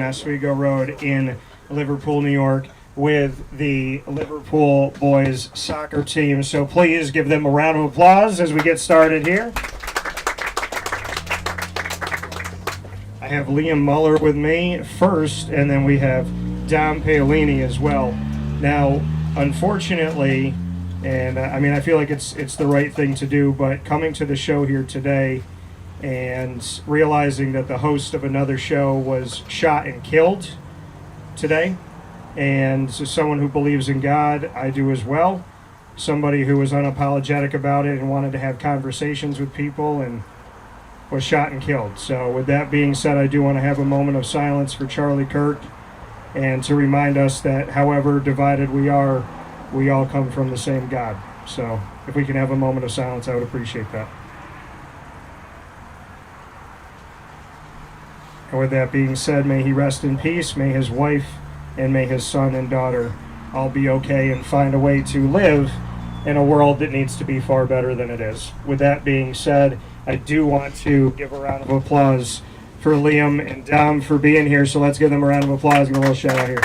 Oswego Road in Liverpool, New York, with the Liverpool Boys Soccer team. So please give them a round of applause as we get started here. I have Liam Muller with me first, and then we have Dom Paolini as well. Now, unfortunately, and I feel like it's the right thing to do, but coming to the show here today and realizing that the host of another show was shot and killed today, and so someone who believes in God, I do as well, somebody who was unapologetic about it and wanted to have conversations with people and was shot and killed. So with that being said, I do want to have a moment of silence for Charlie Kirk and to remind us that however divided we are, we all come from the same God. So if we can have a moment of silence, I would appreciate that. And with that being said, may he rest in peace, may his wife and may his son and daughter all be okay and find a way to live in a world that needs to be far better than it is. With that being said, I do want to give a round of applause for Liam and Dom for being here, so let's give them a round of applause and a little shout out here.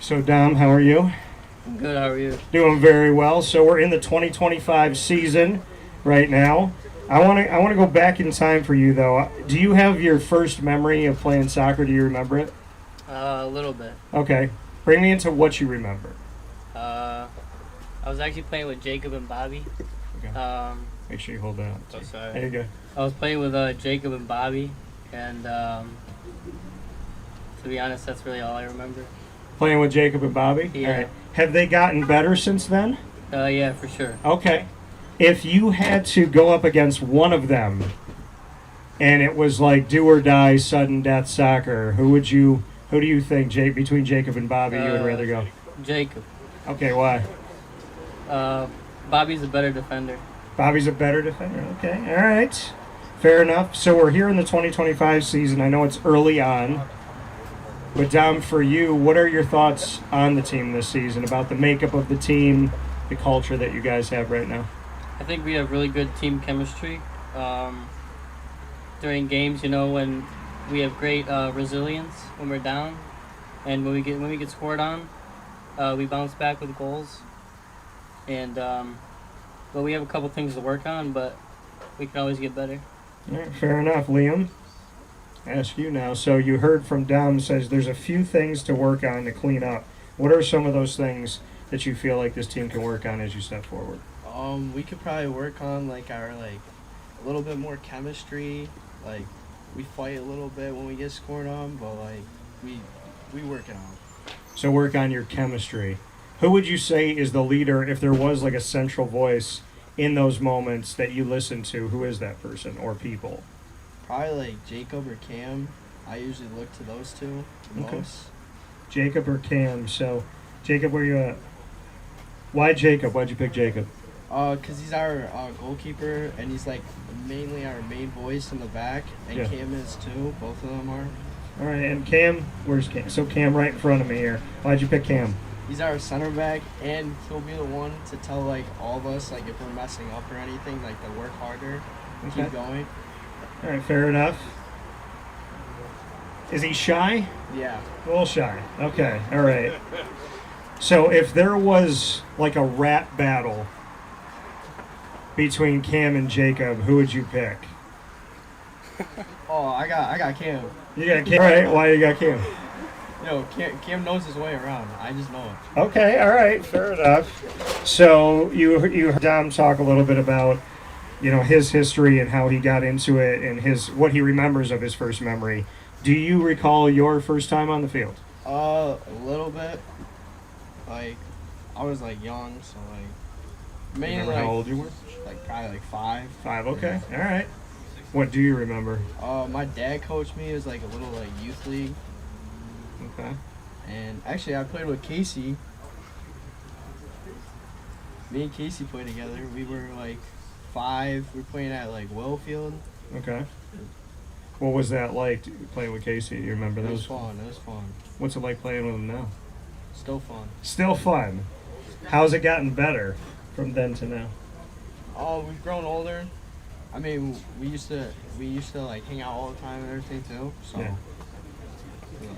So Dom, how are you? I'm good, how are you? Doing very well. So we're in the 2025 season right now. I want to go back in time for you, though. Do you have your first memory of playing soccer? Do you remember it? A little bit. Okay. Bring me into what you remember. I was actually playing with Jacob and Bobby. Okay. Make sure you hold that. Oh, sorry. There you go. I was playing with Jacob and Bobby, and to be honest, that's really all I remember. Playing with Jacob and Bobby? Yeah. All right. Have they gotten better since then? Yeah, for sure. Okay. If you had to go up against one of them, and it was like do or die, sudden death soccer, who do you think, between Jacob and Bobby, you would rather go? Jacob. Okay, why? Bobby's a better defender. Bobby's a better defender. Okay, all right. Fair enough. So we're here in the 2025 season. I know it's early on. But Dom, for you, what are your thoughts on the team this season, about the makeup of the team, the culture that you guys have right now? I think we have really good team chemistry. During games, when we have great resilience when we're down, and when we get scored on, we bounce back with goals. And but we have a couple things to work on, but we can always get better. All right, fair enough, Liam. Ask you now. So you heard from Dom says there's a few things to work on to clean up. What are some of those things that you feel like this team can work on as you step forward? We could probably work on our a little bit more chemistry. We fight a little bit when we get scored on, but we work it on. So work on your chemistry. Who would you say is the leader, if there was a central voice in those moments that you listen to? Who is that person or people? Probably Jacob or Cam. I usually look to those two the most. Jacob or Cam. So Jacob, where you at? Why Jacob? Why'd you pick Jacob? Because he's our goalkeeper, and he's mainly our main voice in the back, and Yeah. Cam is too. Both of them are. All right, and Cam, where's Cam? So Cam right in front of me here. Why'd you pick Cam? He's our center back, and he'll be the one to tell all of us if we're messing up or anything, to work harder, Okay. keep going. All right, fair enough. Is he shy? Yeah. A little shy. Okay, all right. So if there was a rap battle between Cam and Jacob, who would you pick? Oh, I got Cam. You got Cam. All right, why you got Cam? Cam knows his way around. I just know it. Okay, all right, fair enough. So you heard Dom talk a little bit about his history and how he got into it and what he remembers of his first memory. Do you recall your first time on the field? A little bit. I was young, so mainly Remember how old you were? Probably 5. 5. Okay, all right. What do you remember? My dad coached me. It was a little youth league. Okay. And actually, I played with Casey. Me and Casey played together. We were 5. We were playing at Willfield. Okay. What was that like playing with Casey? You remember It those? was fun. It was fun. What's it like playing with him now? Still fun. Still fun. How's it gotten better from then to now? We've grown older. I mean, we used to like hang out all the time and everything too. So. Yeah. Yeah.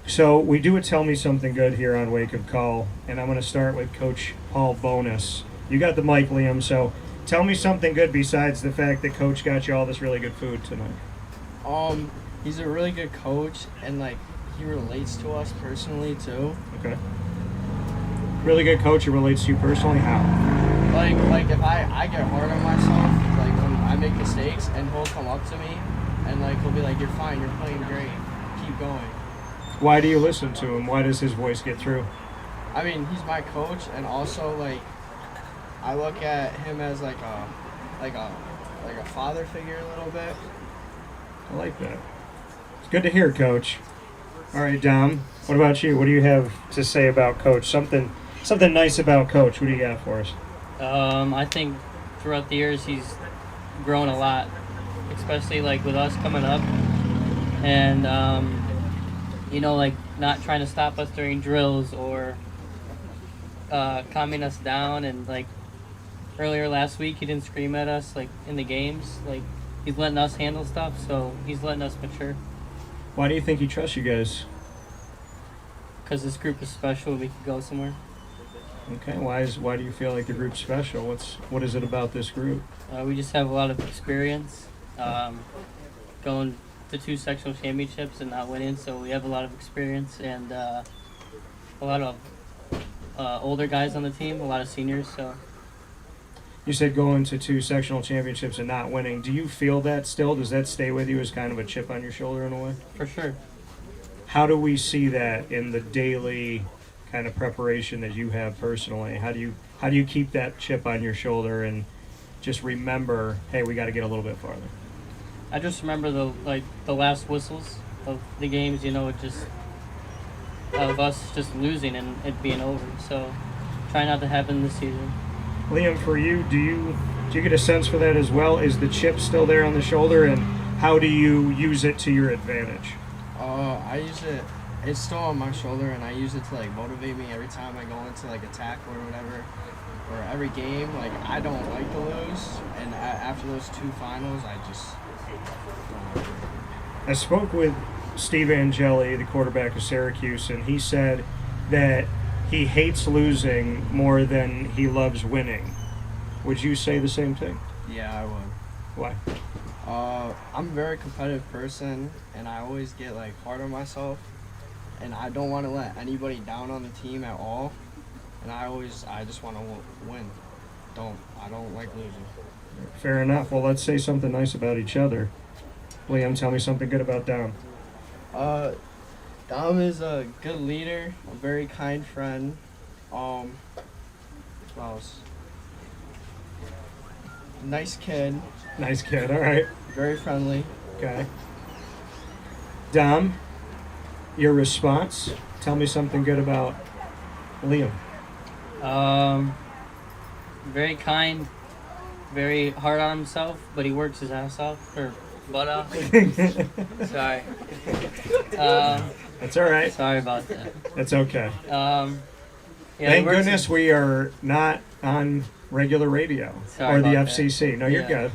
So we do a Tell Me Something Good here on Wake Up Call, and I'm going to start with Coach Paul Bonus. You got the mic, Liam, so tell me something good besides the fact that Coach got you all this really good food tonight. He's a really good coach, and like he relates to us personally too. Okay. Really good coach who relates to you personally? How? Like if I get hard on myself, like when I make mistakes, and he'll come up to me, and like he'll be like, "You're fine. You're playing great. Keep going." Why do you listen to him? Why does his voice get through? I mean, he's my coach, and also like I look at him as like a father figure a little bit. I like that. It's good to hear, Coach. All right, Dom, what about you? What do you have to say about Coach? Something nice about Coach. What do you got for us? I think throughout the years he's grown a lot, especially like with us coming up, and like not trying to stop us during drills or calming us down. And like earlier last week, he didn't scream at us like in the games. Like he's letting us handle stuff, so he's letting us mature. Why do you think he trusts you guys? Because this group is special, we could go somewhere. Okay, why do you feel like the group's special? What is it about this group? We just have a lot of experience, going to 2 sectional championships and not winning, so we have a lot of experience, and a lot of older guys on the team, a lot of seniors. So You said going to 2 sectional championships and not winning. Do you feel that still? Does that stay with you as kind of a chip on your shoulder in a way? for sure. How do we see that in the daily kind of preparation that you have personally? How do you keep that chip on your shoulder and just remember, hey, we got to get a little bit farther? I just remember the last whistles of the games, just of us just losing and it being over. So try not to happen this season. Liam, for you, do you get a sense for that as well? Is the chip still there on the shoulder, and how do you use it to your advantage? I use it. It's still on my shoulder, and I use it to like motivate me every time I go into like a tackle or whatever, or every game. Like I don't like to lose, and after those 2 finals, I just. I spoke with Steve Angeli, the quarterback of Syracuse, and he said that he hates losing more than he loves winning. Would you say the same thing? Yeah, I would. Why? I'm a very competitive person, and I always get like hard on myself, and I don't want to let anybody down on the team at all. And I just want to win. I don't like losing. Fair enough. Well, let's say something nice about each other. Liam, tell me something good about Dom. Dom is a good leader, a very kind friend. What else? Nice kid, Nice kid. All right. very friendly. Okay. Dom, your response. Tell me something good about Liam. Very kind, very hard on himself, but he works his ass off, or butt off. Sorry. That's all right. Sorry about that. That's okay. Yeah, Thank goodness we are not on regular radio Sorry or the about FCC. No, you're Yeah. good.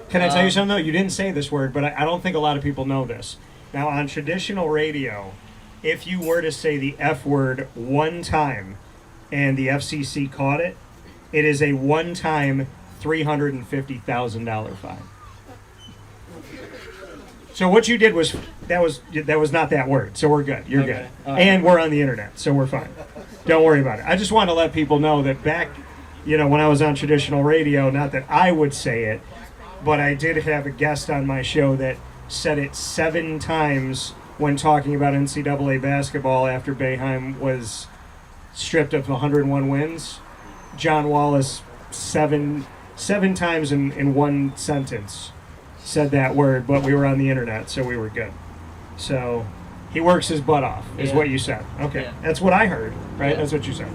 Can I tell you something, though? You didn't say this word, but I don't think a lot of people know this. Now, on traditional radio, if you were to say the F word one time and the FCC caught it, it is a one-time $350,000 fine. So what you did was that was not that word. So we're good. You're Okay. good. All right. And we're on the internet, so we're fine. Don't worry about it. I just want to let people know that back, when I was on traditional radio, not that I would say it, but I did have a guest on my show that said it 7 times when talking about NCAA basketball after Boeheim was stripped of 101 wins. John Wallace 7 times in one sentence said that word, but we were on the internet, so we were good. So he works his butt off, is Yeah. what you said. Okay, Yeah. That's what I heard, right? Yeah. That's what you said.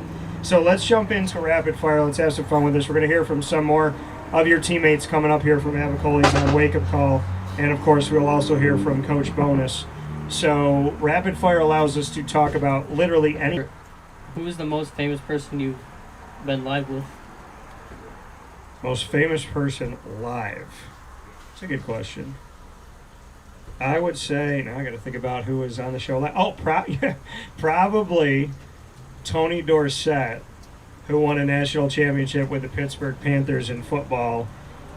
So let's jump into rapid fire. Let's have some fun with this. We're going to hear from some more of your teammates coming up here from Avicolli's on Wake Up Call, and of course we'll also hear from Coach Bonus. So rapid fire allows us to talk about literally any. Who is the most famous person you've been live with? Most famous person live. It's a good question. I would say, now I got to think about who was on the show. Probably Tony Dorsett, who won a national championship with the Pittsburgh Panthers in football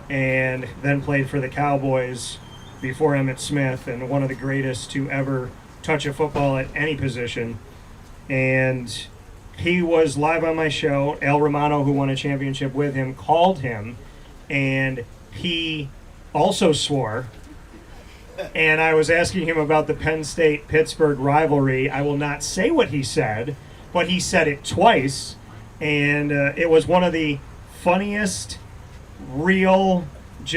and then played for the Cowboys before Emmitt Smith, and one of the greatest to ever touch a football at any position. And he was live on my show. Al Romano, who won a championship with him, called him, and he also swore. And I was asking him about the Penn State-Pittsburgh rivalry. I will not say what he said, but he said it twice. And it was one of the funniest, real...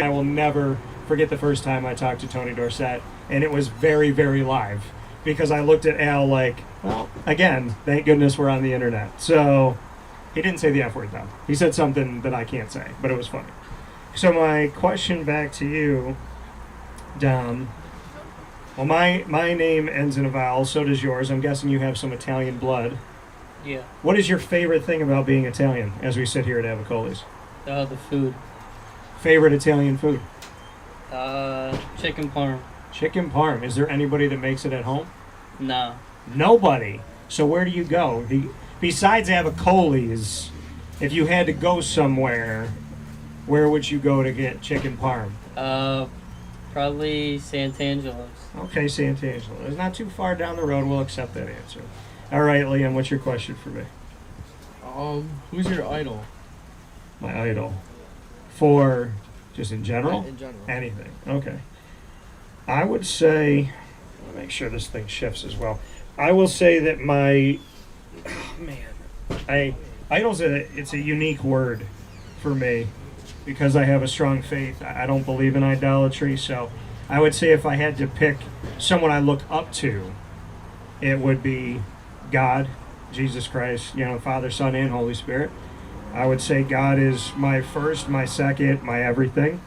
I will never forget the first time I talked to Tony Dorsett. And it was very, very live. Because I looked at Al like, well, again, thank goodness we're on the internet. So he didn't say the F word, though. He said something that I can't say, but it was funny. So my question back to you... Dom. Well, my name ends in a vowel, so does yours. I'm guessing you have some Italian blood. Yeah. What is your favorite thing about being Italian as we sit here at Avicolli's? The food. Favorite Italian food? Chicken parm. Chicken parm. Is there anybody that makes it at home? No. Nobody. So where do you go? Besides Avicolli's, if you had to go somewhere, where would you go to get chicken parm? Probably Sant'Angelo's. Okay, Sant'Angelo. It's not too far down the road. We'll accept that answer. All right, Liam, what's your question for me? Who's your idol? My idol. For just in general? In general. Anything. Okay. I would say, let me make sure this thing shifts as well. I will say that idol's it's a unique word for me because I have a strong faith. I don't believe in idolatry, so I would say if I had to pick someone I look up to, it would be God, Jesus Christ, Father, Son, and Holy Spirit. I would say God is my first, my second, my everything.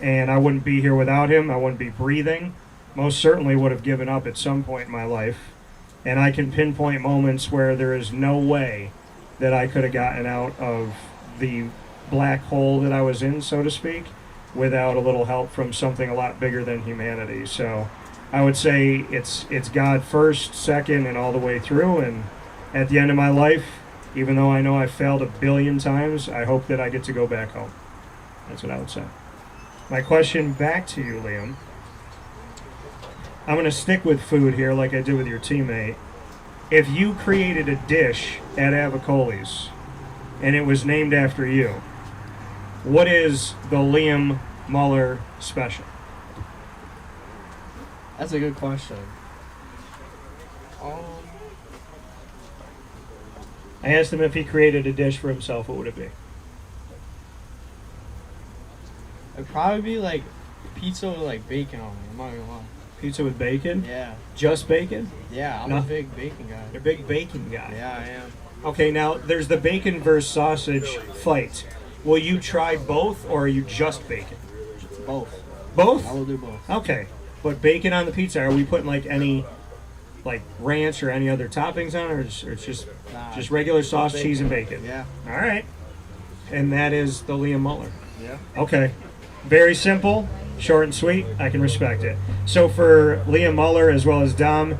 And I wouldn't be here without him. I wouldn't be breathing. Most certainly would have given up at some point in my life. And I can pinpoint moments where there is no way that I could have gotten out of the black hole that I was in, so to speak, without a little help from something a lot bigger than humanity. So I would say it's God first, second, and all the way through. And at the end of my life, even though I know I've failed 1 billion times, I hope that I get to go back home. That's what I would say. My question back to you, Liam. I'm going to stick with food here like I did with your teammate. If you created a dish at Avicolli's and it was named after you, what is the Liam Muller special? That's a good question. I asked him if he created a dish for himself, what would it be? It'd probably be like pizza with like bacon on it. I'm not gonna lie. Pizza with bacon? Yeah. Just bacon? Yeah, I'm No. a big bacon guy. You're a big bacon guy. Yeah, I am. Okay, now there's the bacon versus sausage fight. Will you try both, or are you just bacon? Both. Both? I will do both. Okay, but bacon on the pizza, are we putting like any ranch or any other toppings on it, or it's just Nah, just regular sauce, bacon. cheese, and bacon? Yeah. All right. And that is the Liam Muller. Yeah. Okay. Very simple, short and sweet. I can respect it. So for Liam Muller as well as Dom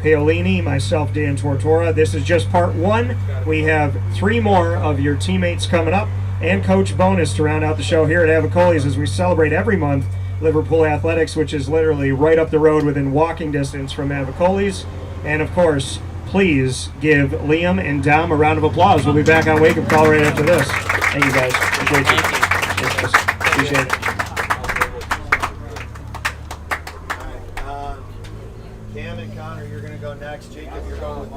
Paolini, myself, Dan Tortora, this is just part 1. We have 3 more of your teammates coming up and Coach Bonus to round out the show here at Avicolli's as we celebrate every month Liverpool Athletics, which is literally right up the road within walking distance from Avicolli's. And of course, please give Liam and Dom a round of applause. We'll be back on Wake Up Call right after this. Thank you guys. Appreciate you. Appreciate it. Cam and Connor, you're going to go next. Jacob, you're going with me.